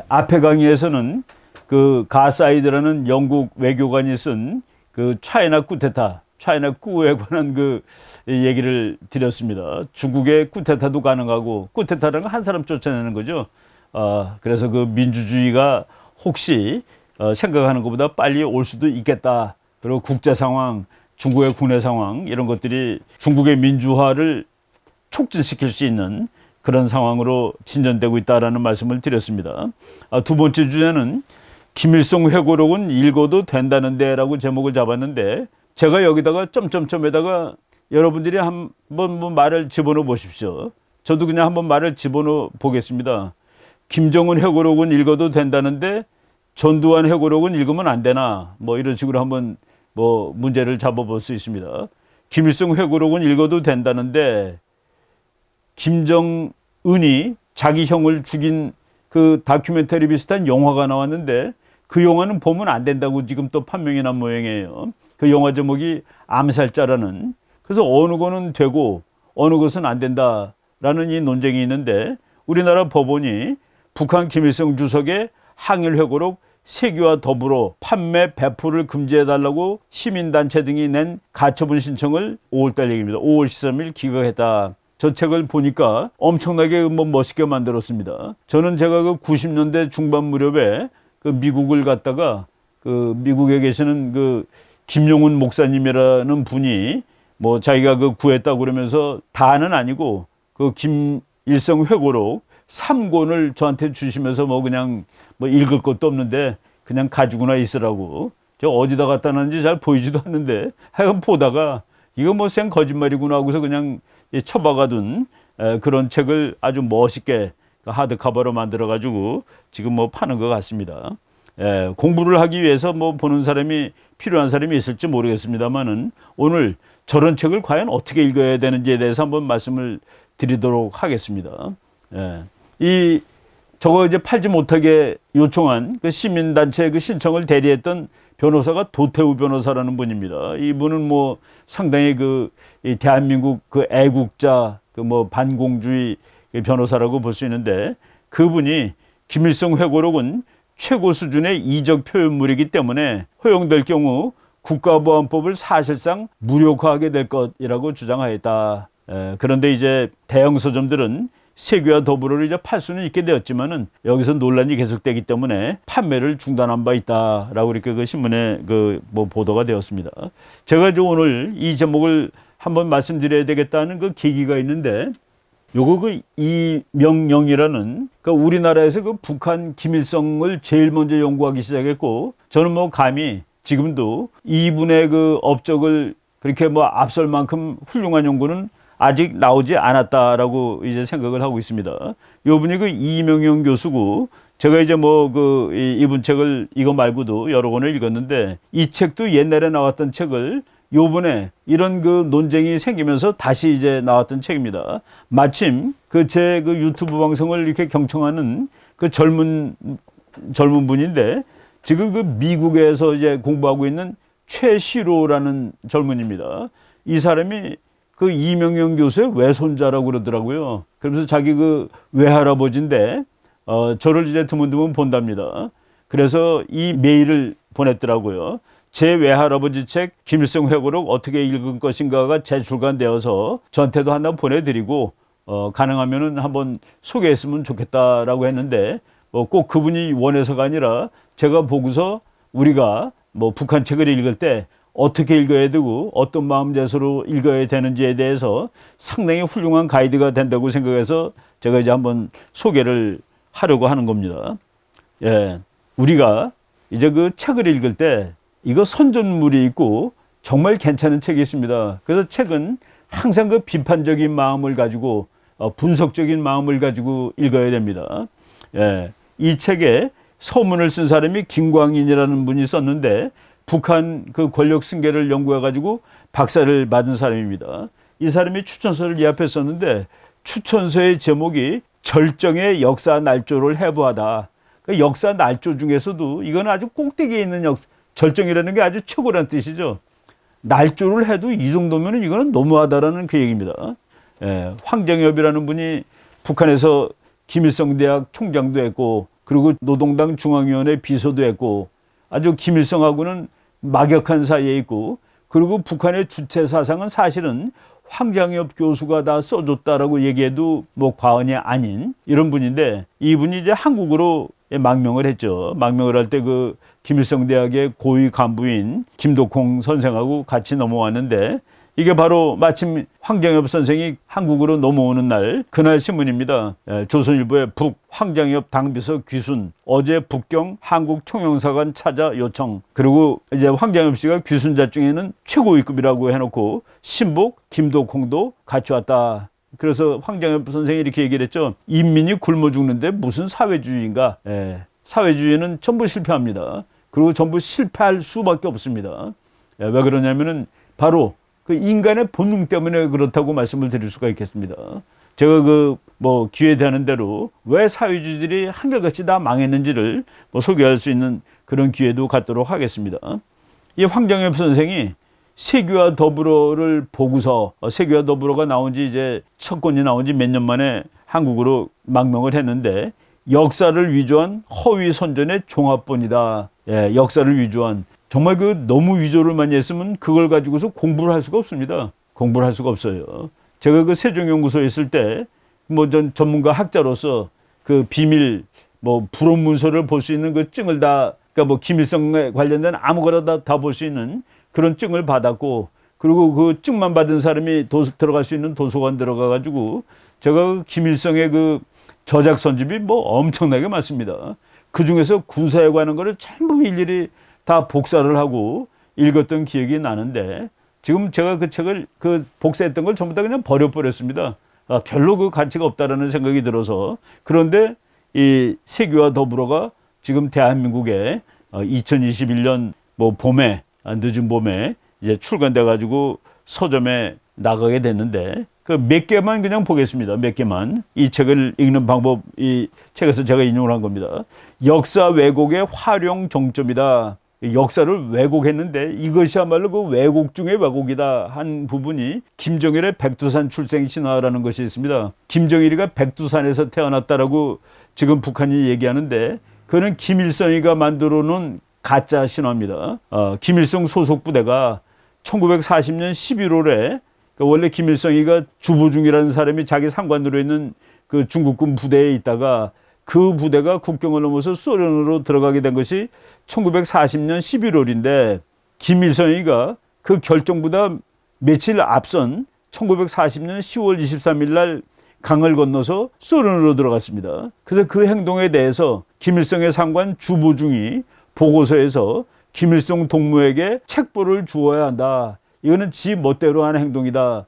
앞에 강의에서는 그 가사이드라는 영국 외교관이 쓴 그 차이나 쿠데타, 차이나 쿠에 관한 그 얘기를 드렸습니다. 중국의 쿠데타도 가능하고, 쿠데타라는 건 한 사람 쫓아내는 거죠. 그래서 그 민주주의가 혹시 생각하는 것보다 빨리 올 수도 있겠다. 그리고 국제 상황, 중국의 국내 상황 이런 것들이 중국의 민주화를 촉진시킬 수 있는 그런 상황으로 진전되고 있다라는 말씀을 드렸습니다. 두 번째 주제는 김일성 회고록은 읽어도 된다는데 라고 제목을 잡았는데, 제가 여기다가 점점점에다가 여러분들이 한번 뭐 말을 집어넣어 보십시오. 저도 그냥 한번 말을 집어넣어 보겠습니다. 김정은 회고록은 읽어도 된다는데 전두환 회고록은 읽으면 안 되나, 뭐 이런 식으로 한번 뭐 문제를 잡아볼 수 있습니다. 김일성 회고록은 읽어도 된다는데 김정은이 자기 형을 죽인 그 다큐멘터리 비슷한 영화가 나왔는데 그 영화는 보면 안 된다고 지금 또 판명이 난 모양이에요. 그 영화 제목이 암살자라는. 그래서 어느 거는 되고 어느 것은 안 된다라는 이 논쟁이 있는데, 우리나라 법원이 북한 김일성 주석의 항일회고록 3개와 더불어 판매 배포를 금지해달라고 시민단체 등이 낸 가처분 신청을 5월달 얘기입니다. 5월 13일 기각했다. 저 책을 보니까 엄청나게 뭐 멋있게 만들었습니다. 저는 제가 그 90년대 중반 무렵에 그 미국을 갔다가 그 미국에 계시는 그 김용훈 목사님이라는 분이 뭐 자기가 그 구했다고 그러면서 다는 아니고 그 김일성 회고록 3권을 저한테 주시면서 뭐 그냥 뭐 읽을 것도 없는데 그냥 가지고나 있으라고. 저 어디다 갖다 놨는지 잘 보이지도 않는데 하여간 보다가 이거 뭐 생 거짓말이구나 하고서 그냥 처박아둔 그런 책을 아주 멋있게 하드커버로 만들어가지고 지금 뭐 파는 것 같습니다. 공부를 하기 위해서 뭐 보는 사람이 필요한 사람이 있을지 모르겠습니다만은 오늘 저런 책을 과연 어떻게 읽어야 되는지에 대해서 한번 말씀을 드리도록 하겠습니다. 저거 이제 팔지 못하게 요청한 그 시민단체 그 신청을 대리했던 변호사가 도태우 변호사라는 분입니다. 이분은 뭐 상당히 이 대한민국 그 애국자, 그 뭐 반공주의 변호사라고 볼 수 있는데, 그분이 김일성 회고록은 최고 수준의 이적 표현물이기 때문에 허용될 경우 국가보안법을 사실상 무력화하게 될 것이라고 주장하였다. 그런데 이제 대형 서점들은 3개와 더불어 이제 팔 수는 있게 되었지만은 여기서 논란이 계속되기 때문에 판매를 중단한 바 있다라고 이렇게 그 신문에 그 뭐 보도가 되었습니다. 제가 이제 오늘 이 제목을 한번 말씀드려야 되겠다는 그 계기가 있는데, 요거 그 이명영이라는 그 우리나라에서 그 북한 김일성을 제일 먼저 연구하기 시작했고, 저는 뭐 감히 지금도 이분의 그 업적을 그렇게 뭐 앞설 만큼 훌륭한 연구는 아직 나오지 않았다라고 이제 생각을 하고 있습니다. 요분이 그 이명영 교수고, 제가 이제 뭐 이분 책을 이거 말고도 여러 권을 읽었는데, 이 책도 옛날에 나왔던 책을 요번에 이런 그 논쟁이 생기면서 다시 이제 나왔던 책입니다. 마침 제 유튜브 방송을 이렇게 경청하는 그 젊은 분인데, 지금 그 미국에서 이제 공부하고 있는 최시로라는 젊은입니다. 이 사람이 그 이명영 교수의 외손자라고 그러더라고요. 그러면서 자기 그 외할아버지인데, 저를 이제 드문드문 본답니다. 그래서 이 메일을 보냈더라고요. 제 외할아버지 책 김일성 회고록 어떻게 읽은 것인가가 재출간되어서 저한테도 하나 보내드리고, 가능하면은 한번 소개했으면 좋겠다라고 했는데, 꼭 그분이 원해서가 아니라 제가 보고서 우리가 뭐 북한 책을 읽을 때 어떻게 읽어야 되고 어떤 마음자세로 읽어야 되는지에 대해서 상당히 훌륭한 가이드가 된다고 생각해서 제가 이제 한번 소개를 하려고 하는 겁니다. 우리가 이제 그 책을 읽을 때 이거 선전물이 있고 정말 괜찮은 책이 있습니다. 그래서 책은 항상 그 비판적인 마음을 가지고 분석적인 마음을 가지고 읽어야 됩니다. 이 책에 서문을 쓴 사람이 김광인이라는 분이 썼는데, 북한 그 권력 승계를 연구해가지고 박사를 받은 사람입니다. 이 사람이 추천서를 이 앞에 썼는데, 추천서의 제목이 절정의 역사 날조를 해부하다. 그 역사 날조 중에서도 이거는 아주 꼭대기에 있는 절정이라는 게 아주 최고라는 뜻이죠. 날조를 해도 이 정도면 이거는 너무하다라는 그 얘기입니다. 황정엽이라는 분이 북한에서 김일성 대학 총장도 했고 그리고 노동당 중앙위원회 비서도 했고 아주 김일성하고는 막역한 사이에 있고, 그리고 북한의 주체 사상은 사실은 황장엽 교수가 다 써줬다라고 얘기해도 뭐 과언이 아닌 이런 분인데, 이분이 이제 한국으로 망명을 했죠. 망명을 할 때 그 김일성 대학의 고위 간부인 김덕홍 선생하고 같이 넘어왔는데, 이게 바로 마침 황장엽 선생이 한국으로 넘어오는 날, 그날 신문입니다. 조선일보의 북 황장엽 당비서 귀순, 어제 북경 한국 총영사관 찾아 요청. 그리고 이제 황장엽 씨가 귀순자 중에는 최고위급이라고 해놓고 신복 김덕홍도 같이 왔다. 그래서 황장엽 선생이 이렇게 얘기를 했죠. 인민이 굶어 죽는데 무슨 사회주의인가. 사회주의는 전부 실패합니다. 그리고 전부 실패할 수밖에 없습니다. 왜 그러냐면은 바로 그 인간의 본능 때문에 그렇다고 말씀을 드릴 수가 있겠습니다. 제가 기회 되는 대로 왜 사회주의들이 한결같이 다 망했는지를 소개할 수 있는 그런 기회도 갖도록 하겠습니다. 이 황장엽 선생이 세규와 더불어를 보고서, 세규와 더불어가 나온 지 이제 첫 권이 나온 지 몇 년 만에 한국으로 망명을 했는데, 역사를 위조한 허위 선전의 종합본이다. 역사를 위조한. 정말 너무 위조를 많이 했으면 그걸 가지고서 공부를 할 수가 없습니다. 공부를 할 수가 없어요. 제가 그 세종연구소에 있을 때 전 전문가 학자로서 그 비밀 불온 문서를 볼 수 있는 그 증을 다, 그러니까 김일성에 관련된 아무거나 다 볼 수 있는 그런 증을 받았고, 그리고 그 증만 받은 사람이 들어갈 수 있는 도서관 들어가 가지고 제가 김일성의 그 저작 선집이 엄청나게 많습니다. 그 중에서 군사에 관한 거를 전부 일일이 다 복사를 하고 읽었던 기억이 나는데, 지금 제가 그 책을 복사했던 걸 전부 다 그냥 버려버렸습니다. 별로 그 가치가 없다라는 생각이 들어서. 그런데 이 세규와 더불어가 지금 대한민국에 2021년 봄에, 늦은 봄에 이제 출간돼 가지고 서점에 나가게 됐는데, 그 몇 개만 그냥 보겠습니다. 몇 개만. 이 책을 읽는 방법, 이 책에서 제가 인용을 한 겁니다. 역사 왜곡의 활용 정점이다. 역사를 왜곡했는데 이것이야말로 그 왜곡 중의 왜곡이다 한 부분이 김정일의 백두산 출생 신화라는 것이 있습니다. 김정일이가 백두산에서 태어났다라고 지금 북한이 얘기하는데, 그는 김일성이가 만들어 놓은 가짜 신화입니다. 김일성 소속 부대가 1940년 11월에 원래 김일성이가 주보중이라는 사람이 자기 상관으로 있는 그 중국군 부대에 있다가 그 부대가 국경을 넘어서 소련으로 들어가게 된 것이 1940년 11월인데, 김일성이가 그 결정보다 며칠 앞선 1940년 10월 23일 날 강을 건너서 소련으로 들어갔습니다. 그래서 그 행동에 대해서 김일성의 상관 주보중이 보고서에서 김일성 동무에게 책보를 주어야 한다. 이거는 지 멋대로 하는 행동이다.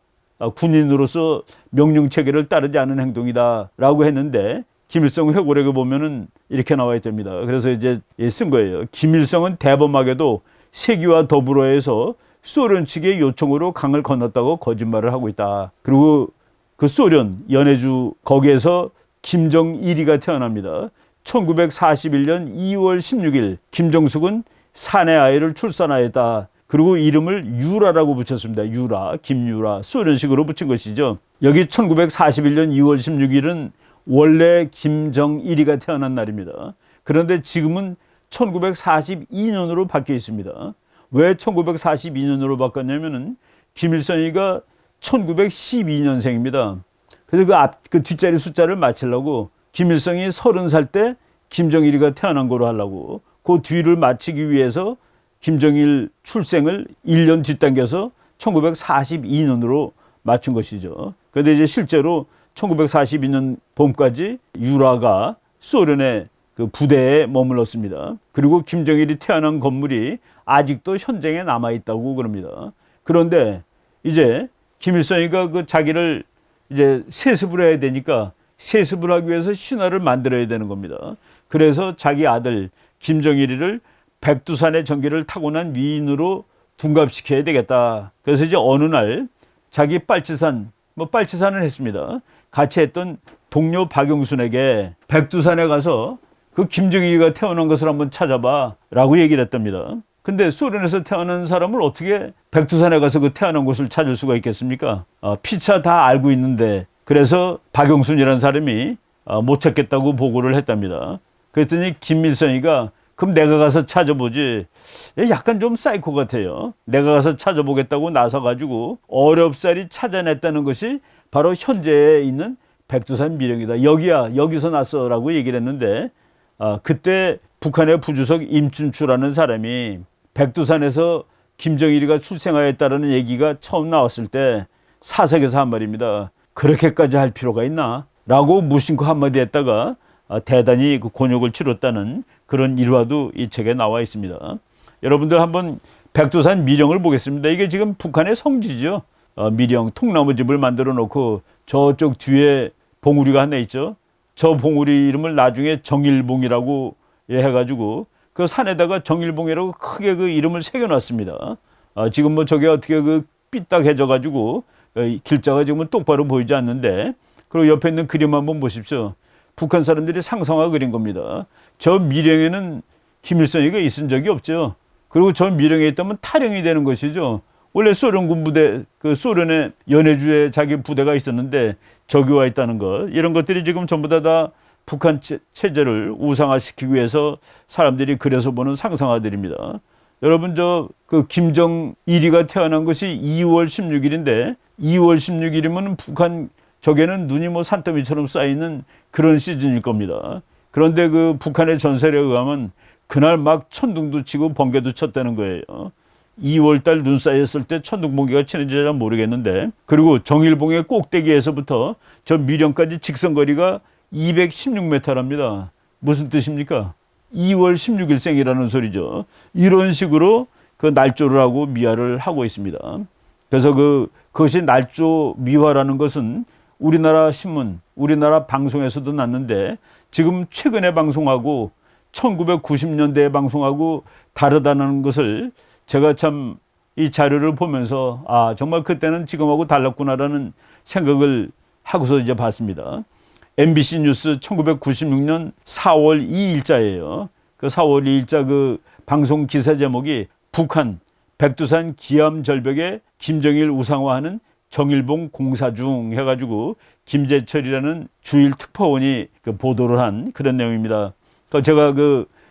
군인으로서 명령 체계를 따르지 않은 행동이다. 라고 했는데, 김일성 회고록에 보면은 이렇게 나와 있답니다. 그래서 이제 쓴 거예요. 김일성은 대범하게도 세기와 더불어에서 소련 측의 요청으로 강을 건넜다고 거짓말을 하고 있다. 그리고 그 소련 연해주 거기에서 김정일이가 태어납니다. 1941년 2월 16일 김정숙은 사내 아이를 출산하였다. 그리고 이름을 유라라고 붙였습니다. 유라, 김유라, 소련식으로 붙인 것이죠. 여기 1941년 2월 16일은 원래 김정일이가 태어난 날입니다. 그런데 지금은 1942년으로 바뀌어 있습니다. 왜 1942년으로 바꿨냐면은 김일성이가 1912년생입니다. 그래서 그 뒷자리 숫자를 맞추려고 김일성이 30살 때 김정일이가 태어난 거로 하려고, 그 뒤를 맞추기 위해서 김정일 출생을 1년 뒷당겨서 1942년으로 맞춘 것이죠. 그런데 이제 실제로 1942년 봄까지 유라가 소련의 그 부대에 머물렀습니다. 그리고 김정일이 태어난 건물이 아직도 현장에 남아있다고 그럽니다. 그런데 이제 김일성이가 그 자기를 이제 세습을 해야 되니까 세습을 하기 위해서 신화를 만들어야 되는 겁니다. 그래서 자기 아들 김정일이를 백두산의 전기를 타고난 위인으로 둔갑시켜야 되겠다. 그래서 이제 어느 날 자기 빨치산을 했습니다. 같이 했던 동료 박용순에게 백두산에 가서 그 김정일이가 태어난 것을 한번 찾아봐 라고 얘기를 했답니다. 근데 소련에서 태어난 사람을 어떻게 백두산에 가서 그 태어난 곳을 찾을 수가 있겠습니까? 피차 다 알고 있는데, 그래서 박용순이라는 사람이 못 찾겠다고 보고를 했답니다. 그랬더니 김일성이가 그럼 내가 가서 찾아보지. 약간 좀 사이코 같아요. 내가 가서 찾아보겠다고 나서가지고 어렵사리 찾아냈다는 것이 바로 현재에 있는 백두산 미령이다. 여기야, 여기서 났어라고 얘기를 했는데, 그때 북한의 부주석 임춘추라는 사람이 백두산에서 김정일이가 출생하였다라는 얘기가 처음 나왔을 때 사석에서 한 말입니다. 그렇게까지 할 필요가 있나? 라고 무심코 한마디 했다가 대단히 그 곤욕을 치렀다는 그런 일화도 이 책에 나와 있습니다. 여러분들 한번 백두산 미령을 보겠습니다. 이게 지금 북한의 성지죠. 미령, 통나무집을 만들어 놓고 저쪽 뒤에 봉우리가 하나 있죠. 저 봉우리 이름을 나중에 정일봉이라고 해가지고 그 산에다가 정일봉이라고 크게 그 이름을 새겨놨습니다. 지금 뭐 저게 어떻게 그 삐딱해져가지고 길자가 지금은 똑바로 보이지 않는데, 그리고 옆에 있는 그림 한번 보십시오. 북한 사람들이 상상화 그린 겁니다. 저 미령에는 김일성이가 있은 적이 없죠. 그리고 저 미령에 있다면 탈영이 되는 것이죠. 원래 소련군 부대, 그 소련의 연해주에 자기 부대가 있었는데 저기 와 있다는 것, 이런 것들이 지금 전부 다 북한 체제를 우상화시키기 위해서 사람들이 그려서 보는 상상화들입니다. 여러분 저 그 김정일이가 태어난 것이 2월 16일인데 2월 16일이면 북한 저게는 눈이 뭐 산더미처럼 쌓이는 그런 시즌일 겁니다. 그런데 그 북한의 전설에 의하면 그날 막 천둥도 치고 번개도 쳤다는 거예요. 2월달 눈 쌓였을 때 천둥 번개가 치는지 잘 모르겠는데, 그리고 정일봉의 꼭대기에서부터 저 미령까지 직선거리가 216m랍니다. 무슨 뜻입니까? 2월 16일생이라는 소리죠. 이런 식으로 그 날조를 하고 미화를 하고 있습니다. 그래서 그것이 날조 미화라는 것은 우리나라 신문, 우리나라 방송에서도 났는데 지금 최근에 방송하고 1990년대에 방송하고 다르다는 것을 제가 참 이 자료를 보면서 정말 그때는 지금하고 달랐구나라는 생각을 하고서 이제 봤습니다. MBC 뉴스 1996년 4월 2일자예요. 그 4월 2일자 그 방송 기사 제목이 북한 백두산 기암 절벽에 김정일 우상화하는 정일봉 공사 중 해가지고 김재철이라는 주일 특파원이 그 보도를 한 그런 내용입니다. 제가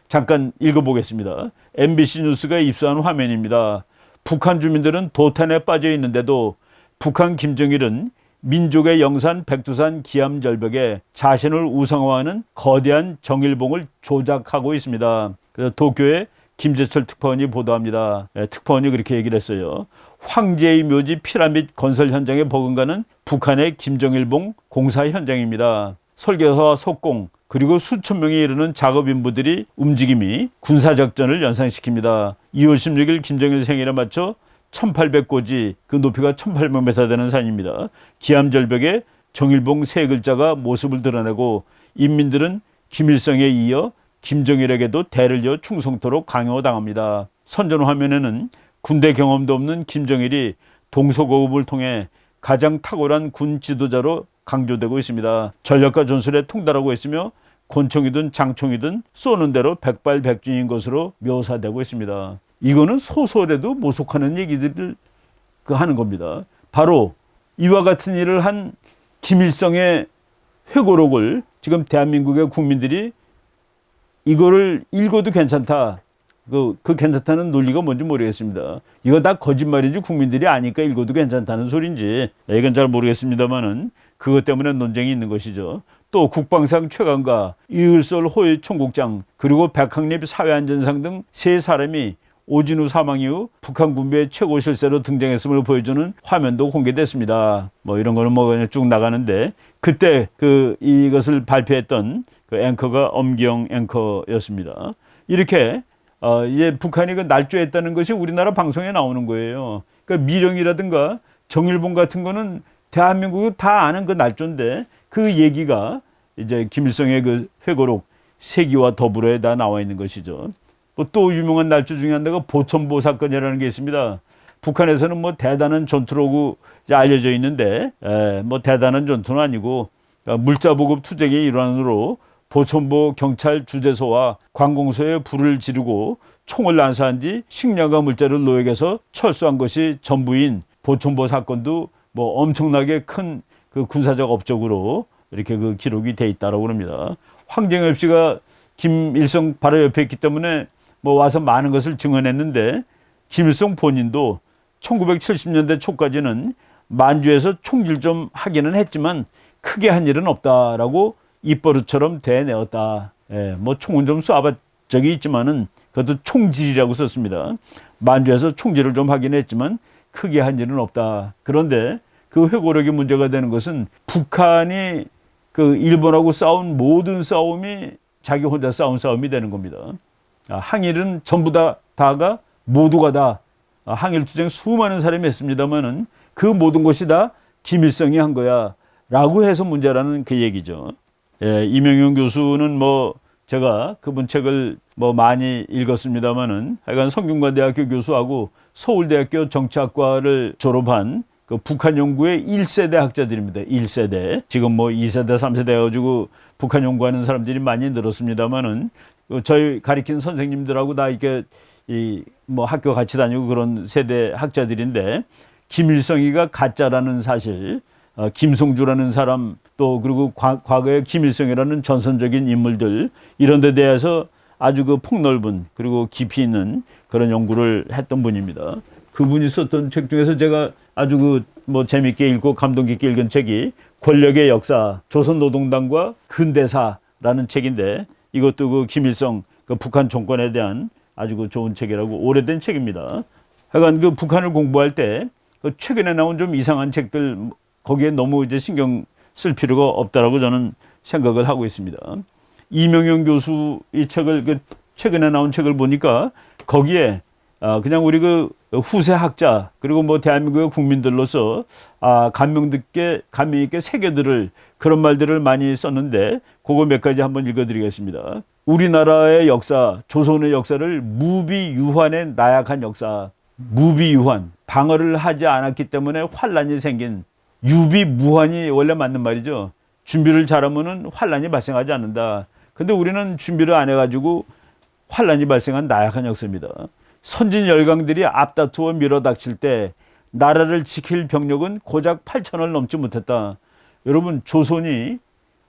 잠깐 읽어보겠습니다. MBC 뉴스가 입수한 화면입니다. 북한 주민들은 도탄에 빠져 있는데도 북한 김정일은 민족의 영산 백두산 기암 절벽에 자신을 우상화하는 거대한 정일봉을 조작하고 있습니다. 그래서 도쿄의 김재철 특파원이 보도합니다. 특파원이 그렇게 얘기를 했어요. 황제의 묘지 피라밋 건설 현장에 버금가는 북한의 김정일봉 공사 현장입니다. 설계사와 석공 그리고 수천 명에 이르는 작업인부들이 움직임이 군사작전을 연상시킵니다. 2월 16일 김정일 생일에 맞춰 1800고지, 그 높이가 1800m 되는 산입니다. 기암절벽에 정일봉 세 글자가 모습을 드러내고 인민들은 김일성에 이어 김정일에게도 대를 이어 충성토록 강요당합니다. 선전 화면에는 군대 경험도 없는 김정일이 동서고급을 통해 가장 탁월한 군 지도자로 강조되고 있습니다. 전력과 전술에 통달하고 있으며 권총이든 장총이든 쏘는 대로 백발백중인 것으로 묘사되고 있습니다. 이거는 소설에도 모속하는 얘기들을 하는 겁니다. 바로 이와 같은 일을 한 김일성의 회고록을 지금 대한민국의 국민들이 이거를 읽어도 괜찮다. 그 괜찮다는 논리가 뭔지 모르겠습니다. 이거 다 거짓말인지 국민들이 아니까 읽어도 괜찮다는 소리인지 이건 잘 모르겠습니다만은 그것 때문에 논쟁이 있는 것이죠. 또 국방상 최강가, 이을솔 호위 총국장, 그리고 백학립 사회안전상 등 세 사람이 오진우 사망 이후 북한 군부의 최고 실세로 등장했음을 보여주는 화면도 공개됐습니다. 뭐 이런 거는 뭐 그냥 쭉 나가는데, 그때 이것을 발표했던 그 앵커가 엄기영 앵커였습니다. 이렇게 이제 북한이 날조했다는 것이 우리나라 방송에 나오는 거예요. 그러니까 미령이라든가 정일봉 같은 거는 대한민국이 다 아는 그 날조인데, 그 얘기가 이제 김일성의 그 회고록 세기와 더불어에 다 나와 있는 것이죠. 또 유명한 날조 중에 하나가 보천보 사건이라는 게 있습니다. 북한에서는 뭐 대단한 전투라고 알려져 있는데, 뭐 대단한 전투는 아니고 물자 보급 투쟁의 일환으로 보천보 경찰 주재소와 관공서에 불을 지르고 총을 난사한 뒤 식량과 물자를 노획해서 철수한 것이 전부인 보천보 사건도 뭐 엄청나게 큰 그 군사적 업적으로 이렇게 그 기록이 돼 있다라고 합니다. 황정엽 씨가 김일성 바로 옆에 있기 때문에 뭐 와서 많은 것을 증언했는데 김일성 본인도 1970년대 초까지는 만주에서 총질 좀 하기는 했지만 크게 한 일은 없다라고 입버릇처럼 대내었다. 예, 뭐 총은 좀 쏴봤 적이 있지만은 그것도 총질이라고 썼습니다. 만주에서 총질을 좀 하긴 했지만 크게 한 일은 없다. 그런데 그 회고록이 문제가 되는 것은 북한이 그 일본하고 싸운 모든 싸움이 자기 혼자 싸운 싸움이 되는 겁니다. 항일은 전부 다가 모두가 다 항일 투쟁 수많은 사람이 했습니다만은 그 모든 것이 다 김일성이 한 거야 라고 해서 문제라는 그 얘기죠. 예, 이명용 교수는 뭐 제가 그분 책을 뭐 많이 읽었습니다만은 하여간 성균관대학교 교수하고 서울대학교 정치학과를 졸업한 그 북한 연구의 1세대 학자들입니다. 1세대. 지금 뭐 2세대, 3세대 해가지고 북한 연구하는 사람들이 많이 늘었습니다만은 저희 가르친 선생님들하고 다 이렇게 뭐 학교 같이 다니고 그런 세대 학자들인데 김일성이가 가짜라는 사실, 김성주라는 사람 또 그리고 과거에 김일성이라는 전선적인 인물들 이런 데 대해서 아주 그 폭넓은 그리고 깊이 있는 그런 연구를 했던 분입니다. 그분이 썼던 책 중에서 제가 아주 그 뭐 재밌게 읽고 감동 깊게 읽은 책이 권력의 역사, 조선노동당과 근대사라는 책인데 이것도 그 김일성 그 북한 정권에 대한 아주 그 좋은 책이라고 오래된 책입니다. 하여간 그 북한을 공부할 때 그 최근에 나온 좀 이상한 책들 거기에 너무 이제 신경 쓸 필요가 없다라고 저는 생각을 하고 있습니다. 이명용 교수 이 책을 그 최근에 나온 책을 보니까 거기에 그냥 우리 그 후세 학자 그리고 뭐 대한민국의 국민들로서 감명 있게 새겨들을 그런 말들을 많이 썼는데 그거 몇 가지 한번 읽어드리겠습니다. 우리나라의 역사, 조선의 역사를 무비유환의 나약한 역사, 무비유환, 방어를 하지 않았기 때문에 환란이 생긴 유비무환이 원래 맞는 말이죠. 준비를 잘하면은 환란이 발생하지 않는다. 근데 우리는 준비를 안 해가지고 환란이 발생한 나약한 역사입니다. 선진 열강들이 앞다투어 밀어닥칠 때 나라를 지킬 병력은 고작 8천을 넘지 못했다. 여러분 조선이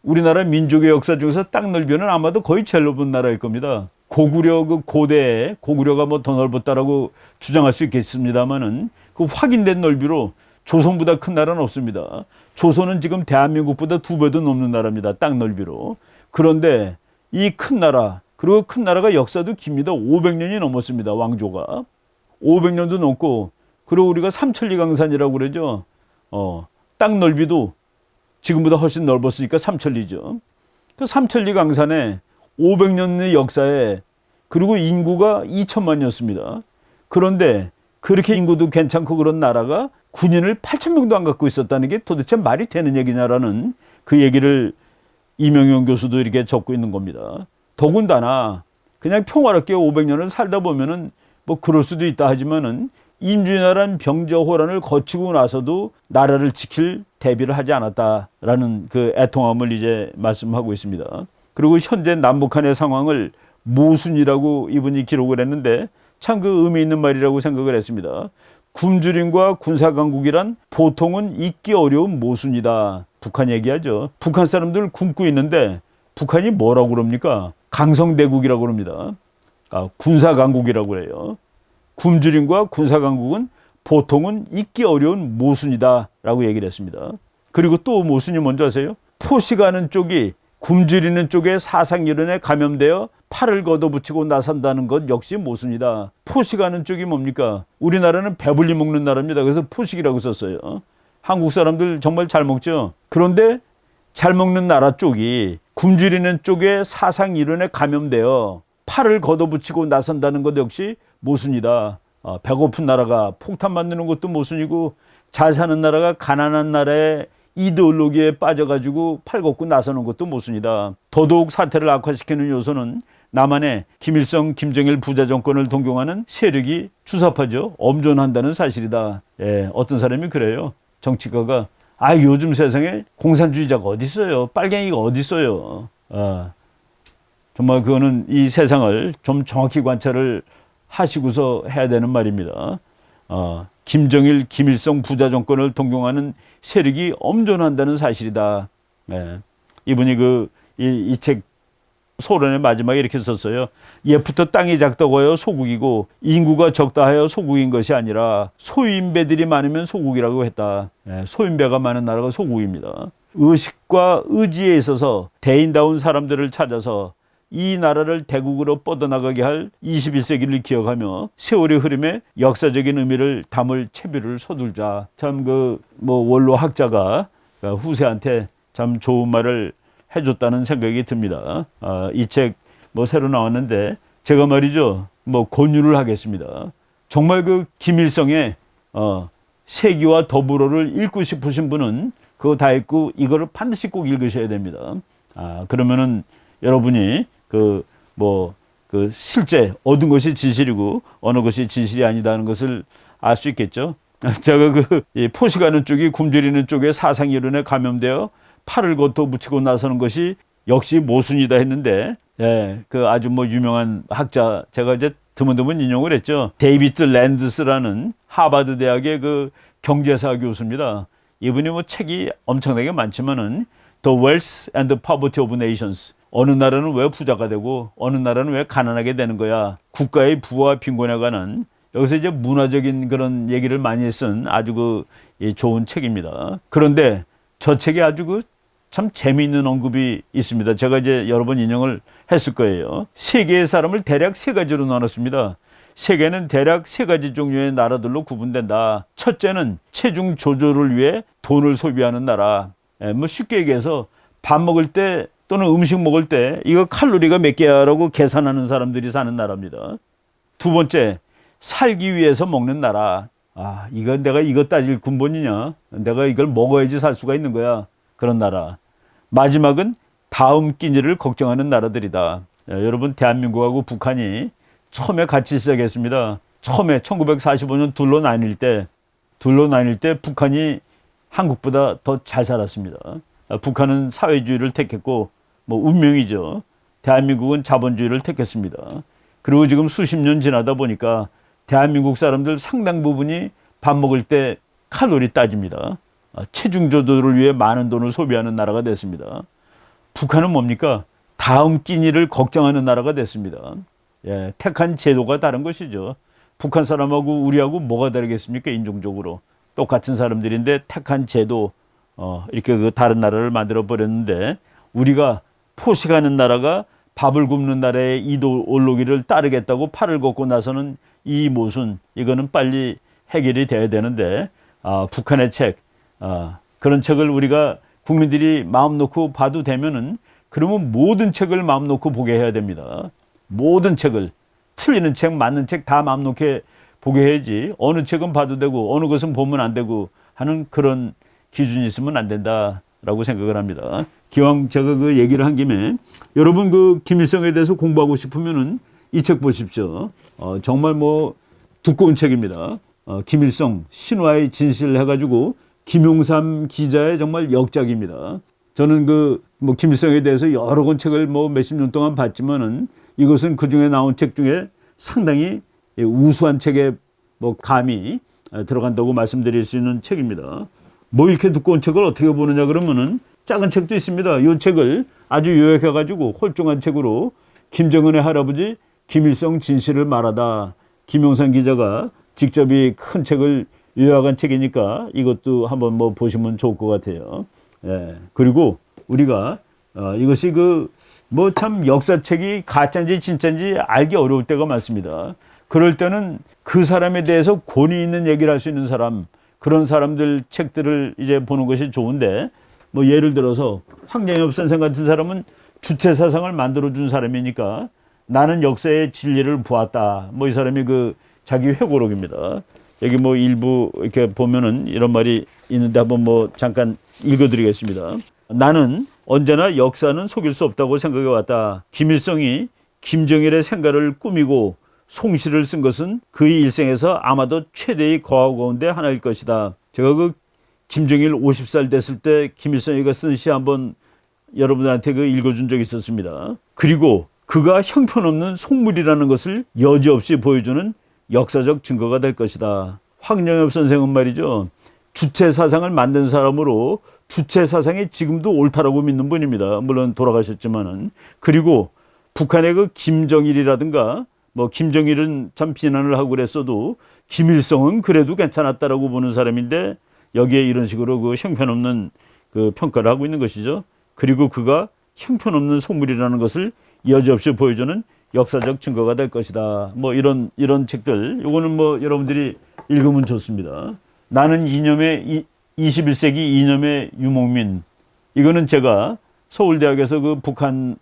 우리나라 민족의 역사 중에서 땅 넓이는 아마도 거의 제일 넓은 나라일 겁니다. 고구려 그 고대에 고구려가 뭐 더 넓었다라고 주장할 수 있겠습니다만은 그 확인된 넓이로 조선보다 큰 나라는 없습니다. 조선은 지금 대한민국보다 2배도 넘는 나라입니다. 땅 넓이로. 그런데 이 큰 나라 그리고 큰 나라가 역사도 깁니다. 500년이 넘었습니다. 왕조가. 500년도 넘고 그리고 우리가 삼천리강산이라고 그러죠. 땅 넓이도 지금보다 훨씬 넓었으니까 삼천리죠. 그 삼천리강산에 500년의 역사에 그리고 인구가 2천만이었습니다. 그런데 그렇게 인구도 괜찮고 그런 나라가 군인을 8,000명도 안 갖고 있었다는 게 도대체 말이 되는 얘기냐라는 그 얘기를 이명용 교수도 이렇게 적고 있는 겁니다. 더군다나 그냥 평화롭게 500년을 살다 보면은 뭐 그럴 수도 있다 하지만은 임진왜란 병저호란을 거치고 나서도 나라를 지킬 대비를 하지 않았다라는 그 애통함을 이제 말씀하고 있습니다. 그리고 현재 남북한의 상황을 모순이라고 이분이 기록을 했는데 참 그 의미 있는 말이라고 생각을 했습니다. 굶주림과 군사강국이란 보통은 잊기 어려운 모순이다. 북한 얘기하죠. 북한 사람들 굶고 있는데 북한이 뭐라고 그럽니까? 강성대국이라고 그럽니다. 군사강국이라고 해요. 굶주림과 군사강국은 보통은 잊기 어려운 모순이다라고 얘기를 했습니다. 그리고 또 모순이 뭔지 아세요? 포식하는 쪽이 굶주리는 쪽의 사상이론에 감염되어 팔을 걷어붙이고 나선다는 것 역시 모순이다. 포식하는 쪽이 뭡니까? 우리나라는 배불리 먹는 나라입니다. 그래서 포식이라고 썼어요. 한국 사람들 정말 잘 먹죠. 그런데 잘 먹는 나라 쪽이 굶주리는 쪽의 사상이론에 감염되어 팔을 걷어붙이고 나선다는 것 역시 모순이다. 배고픈 나라가 폭탄 만드는 것도 모순이고 잘 사는 나라가 가난한 나라의 이데올로기에 빠져가지고 팔 걷고 나서는 것도 모순이다. 더더욱 사태를 악화시키는 요소는 남한의 김일성, 김정일 부자 정권을 동경하는 세력이 주사파죠. 엄존한다는 사실이다. 예, 어떤 사람이 그래요. 정치가가 요즘 세상에 공산주의자가 어디 있어요. 빨갱이가 어디 있어요. 정말 그거는 이 세상을 좀 정확히 관찰을 하시고서 해야 되는 말입니다. 김정일, 김일성 부자 정권을 동경하는 세력이 엄존한다는 사실이다. 예. 이분이 이 책 소련의 마지막에 이렇게 썼어요. 옛부터 땅이 작다고 하여 소국이고 인구가 적다 하여 소국인 것이 아니라 소인배들이 많으면 소국이라고 했다. 소인배가 많은 나라가 소국입니다. 의식과 의지에 있어서 대인다운 사람들을 찾아서 이 나라를 대국으로 뻗어나가게 할 21세기를 기억하며 세월의 흐름에 역사적인 의미를 담을 채비를 서둘자. 참 원로 학자가 후세한테 참 좋은 말을 해줬다는 생각이 듭니다. 이 책 새로 나왔는데 제가 말이죠 권유를 하겠습니다. 정말 김일성의 세기와 더불어를 읽고 싶으신 분은 그거 다 읽고 이거를 반드시 꼭 읽으셔야 됩니다. 그러면은 여러분이 실제 얻은 것이 진실이고 어느 것이 진실이 아니다는 것을 알 수 있겠죠. 제가 포식하는 쪽이 굶주리는 쪽에 사상이론에 감염되어 팔을 걷어 붙이고 나서는 것이 역시 모순이다 했는데, 아주 유명한 학자, 제가 이제 드문드문 인용을 했죠. 데이비드 랜드스라는 하버드 대학의 경제사 교수입니다. 이분이 책이 엄청나게 많지만은 The Wealth and the Poverty of Nations. 어느 나라는 왜 부자가 되고 어느 나라는 왜 가난하게 되는 거야. 국가의 부와 빈곤에 관한 여기서 이제 문화적인 그런 얘기를 많이 쓴 아주 좋은 책입니다. 그런데 저 책에 아주 참 재미있는 언급이 있습니다. 제가 이제 여러 번 인용을 했을 거예요. 세계의 사람을 대략 세 가지로 나눴습니다. 세계는 대략 세 가지 종류의 나라들로 구분된다. 첫째는 체중 조절을 위해 돈을 소비하는 나라. 쉽게 얘기해서 밥 먹을 때 또는 음식 먹을 때 이거 칼로리가 몇 개야라고 계산하는 사람들이 사는 나라입니다. 두 번째, 살기 위해서 먹는 나라. 이건 내가 이거 따질 근본이냐? 내가 이걸 먹어야지 살 수가 있는 거야. 그런 나라. 마지막은 다음 끼니를 걱정하는 나라들이다. 여러분, 대한민국하고 북한이 처음에 같이 시작했습니다. 처음에 1945년 둘로 나뉠 때 북한이 한국보다 더 잘 살았습니다. 북한은 사회주의를 택했고 운명이죠. 대한민국은 자본주의를 택했습니다. 그리고 지금 수십 년 지나다 보니까 대한민국 사람들 상당 부분이 밥 먹을 때 칼로리 따집니다. 체중 조절을 위해 많은 돈을 소비하는 나라가 됐습니다. 북한은 뭡니까? 다음 끼니를 걱정하는 나라가 됐습니다. 택한 제도가 다른 것이죠. 북한 사람하고 우리하고 뭐가 다르겠습니까? 인종적으로 똑같은 사람들인데 택한 제도, 이렇게 다른 나라를 만들어 버렸는데, 우리가 포식하는 나라가 밥을 굶는 나라의 이도 올로기를 따르겠다고 팔을 걷고 나서는 이 모순, 이거는 빨리 해결이 돼야 되는데, 북한의 책, 그런 책을 우리가 국민들이 마음 놓고 봐도 되면은, 그러면 모든 책을 마음 놓고 보게 해야 됩니다. 모든 책을, 틀리는 책, 맞는 책 다 마음 놓게 보게 해야지, 어느 책은 봐도 되고 어느 것은 보면 안 되고 하는 그런 기준이 있으면 안 된다라고 생각을 합니다. 기왕 제가 얘기를 한 김에 여러분 김일성에 대해서 공부하고 싶으면은 이 책 보십시오. 정말 두꺼운 책입니다. 김일성 신화의 진실 해가지고 김용삼 기자의 정말 역작입니다. 저는 김일성에 대해서 여러 권 책을 몇십 년 동안 봤지만은 이것은 그 중에 나온 책 중에 상당히 우수한 책에 감이 들어간다고 말씀드릴 수 있는 책입니다. 이렇게 두꺼운 책을 어떻게 보느냐 그러면은 작은 책도 있습니다. 이 책을 아주 요약해가지고 홀쭉한 책으로 김정은의 할아버지 김일성 진실을 말하다, 김용삼 기자가 직접 이 큰 책을 요약한 책이니까 이것도 한번 보시면 좋을 것 같아요. 그리고 우리가 이것이 참 역사책이 가짜인지 진짜인지 알기 어려울 때가 많습니다. 그럴 때는 그 사람에 대해서 권위 있는 얘기를 할 수 있는 사람, 그런 사람들 책들을 이제 보는 것이 좋은데, 예를 들어서 황정엽 선생 같은 사람은 주체 사상을 만들어준 사람이니까 나는 역사의 진리를 보았다. 이 사람이 자기 회고록입니다. 여기 일부 이렇게 보면은 이런 말이 있는데 한번 잠깐 읽어드리겠습니다. 나는 언제나 역사는 속일 수 없다고 생각해 왔다. 김일성이 김정일의 생가를 꾸미고 송시를 쓴 것은 그의 일생에서 아마도 최대의 거하고 가운데 하나일 것이다. 제가 김정일 50살 됐을 때 김일성이가 쓴 시 한번 여러분들한테 읽어준 적이 있었습니다. 그리고 그가 형편없는 속물이라는 것을 여지없이 보여주는 역사적 증거가 될 것이다. 황정엽 선생은 말이죠, 주체 사상을 만든 사람으로 주체 사상이 지금도 옳다라고 믿는 분입니다. 물론 돌아가셨지만은. 그리고 북한의 그 김정일이라든가 뭐 김정일은 참 비난을 하고 그랬어도 김일성은 그래도 괜찮았다라고 보는 사람인데 여기에 이런 식으로 그 형편없는 그 평가를 하고 있는 것이죠. 그리고 그가 형편없는 속물이라는 것을 여지없이 보여주는 역사적 증거가 될 것이다. 뭐 이런 책들, 요거는 뭐 여러분들이 읽으면 좋습니다. 나는 이념의 21세기 이념의 유목민. 이거는 제가 서울대학에서 그 북한에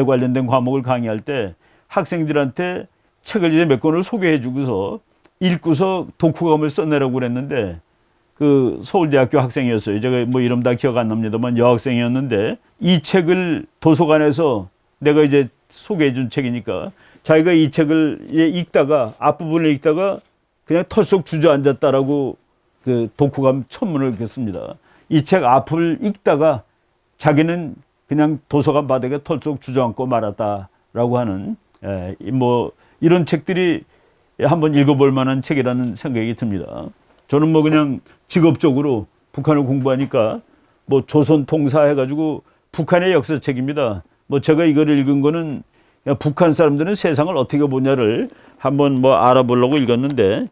관련된 과목을 강의할 때 학생들한테 책을 이제 몇 권을 소개해 주고서 읽고서 독후감을 써내라고 그랬는데 그 서울대학교 학생이었어요. 제가 뭐 이름 다 기억 안 납니다만 여학생이었는데 이 책을 도서관에서 내가 이제 소개해 준 책이니까 자기가 이 책을 읽다가 앞부분을 읽다가 그냥 털썩 주저앉았다라고 그 독후감 첨문을 했습니다. 이 책 앞을 읽다가 자기는 그냥 도서관 바닥에 털썩 주저앉고 말았다라고 하는 뭐 이런 책들이 한번 읽어볼 만한 책이라는 생각이 듭니다. 저는 뭐 그냥 직업적으로 북한을 공부하니까 뭐 조선 통사 해가지고 북한의 역사책입니다. 뭐 제가 이걸 읽은 거는 북한 사람들은 세상을 어떻게 보냐를 한번 뭐 알아보려고 읽었는데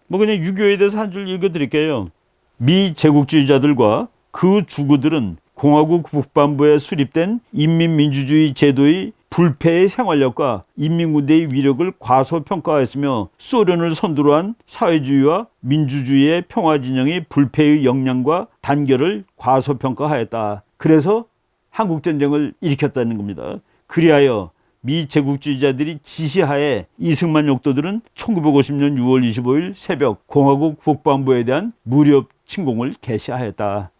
뭐 그냥 유교에 대해서 한 줄 읽어드릴게요. 미 제국주의자들과 그 주구들은 공화국 북반부에 수립된 인민민주주의 제도의 불패의 생활력과 인민군대의 위력을 과소평가하였으며 소련을 선두로 한 사회주의와 민주주의의 평화진영의 불패의 역량과 단결을 과소평가하였다. 그래서 한국전쟁을 일으켰다는 겁니다. 그리하여 미 제국주의자들이 지시하에 이승만 욕도들은 1950년 6월 25일 새벽 공화국 북반부에 대한 무력 침공을 개시하였다.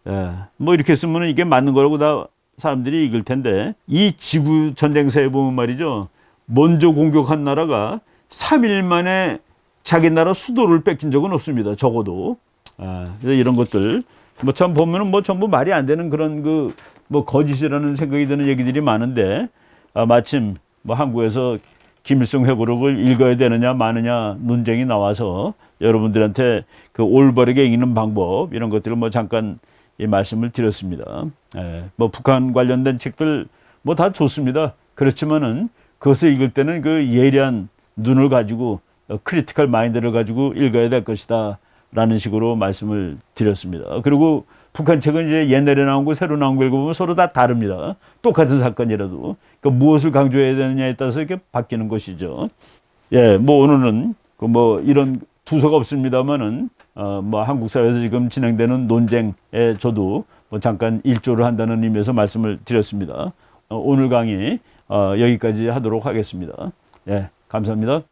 뭐 이렇게 쓰면 이게 맞는 거라고 다 사람들이 읽을 텐데 이 지구 전쟁사에 보면 말이죠. 먼저 공격한 나라가 3일 만에 자기 나라 수도를 뺏긴 적은 없습니다. 적어도. 그래서 이런 것들 뭐 참 보면은 뭐 전부 말이 안 되는 그런 그 뭐 거짓이라는 생각이 드는 얘기들이 많은데 마침 뭐 한국에서 김일성 회고록을 읽어야 되느냐 마느냐 논쟁이 나와서 여러분들한테 그 올바르게 읽는 방법 이런 것들을 뭐 잠깐 이 말씀을 드렸습니다. 뭐 북한 관련된 책들 뭐 다 좋습니다. 그렇지만은 그것을 읽을 때는 그 예리한 눈을 가지고 크리티컬 마인드를 가지고 읽어야 될 것이다 라는 식으로 말씀을 드렸습니다. 그리고 북한 책은 이제 옛날에 나온 거 새로 나온 거 읽어보면 서로 다 다릅니다. 똑같은 사건이라도 그러니까 무엇을 강조해야 되느냐에 따라서 이렇게 바뀌는 것이죠. 뭐 오늘은 그 뭐 이런 두서가 없습니다만은 뭐 한국 사회에서 지금 진행되는 논쟁에 저도 뭐 잠깐 일조를 한다는 의미에서 말씀을 드렸습니다. 오늘 강의 여기까지 하도록 하겠습니다. 감사합니다.